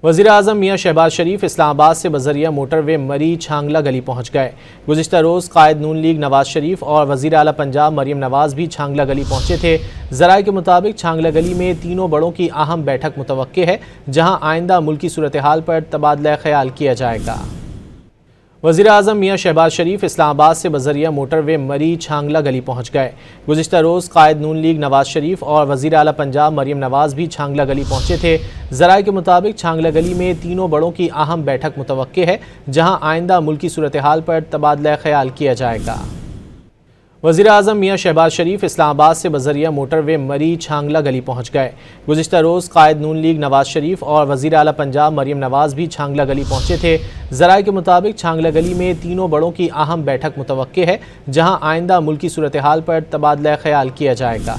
वज़ीर आज़म मियाँ शहबाज शरीफ इस्लामाबाद से बज़रिया मोटरवे मरी छांगला गली पहुँच गए। गुज़िश्ता रोज़ कायद नून लीग नवाज शरीफ और वज़ीर आला पंजाब मरीम नवाज भी छांगला गली पहुँचे थे। ज़राए के मुताबिक छांगला गली में तीनों बड़ों की अहम बैठक मुतवक्के है, जहाँ आइंदा मुल्की सूरत हाल पर तबादला ख्याल किया जाएगा। वज़ीर आज़म मियाँ शहबाज शरीफ इस्लामाबाद से बज़रिया मोटरवे मरी छांगला गली पहुँच गए। गुज़िश्ता रोज़ कायद नून लीग नवाज शरीफ और वज़ीर आला पंजाब मरीम नवाज भी छांगला गली पहुँचे थे। ज़राए के मुताबिक छांगला गली में तीनों बड़ों की अहम बैठक मुतवक्के है, जहाँ आइंदा मुल्की सूरत हाल पर तबादला ख्याल किया जाएगा। वज़ीर आज़म मियाँ शहबाज शरीफ इस्लामाबाद से बज़रिया मोटरवे मरी छांगला गली पहुँच गए। गुज़िश्ता रोज़ कायद नून लीग नवाज शरीफ और वज़ीर आला पंजाब मरीम नवाज भी छांगला गली पहुँचे थे। ज़राए के मुताबिक छांगला गली में तीनों बड़ों की अहम बैठक मुतवक्के है, जहाँ आइंदा मुल्की सूरत हाल पर तबादला ख्याल किया जाएगा।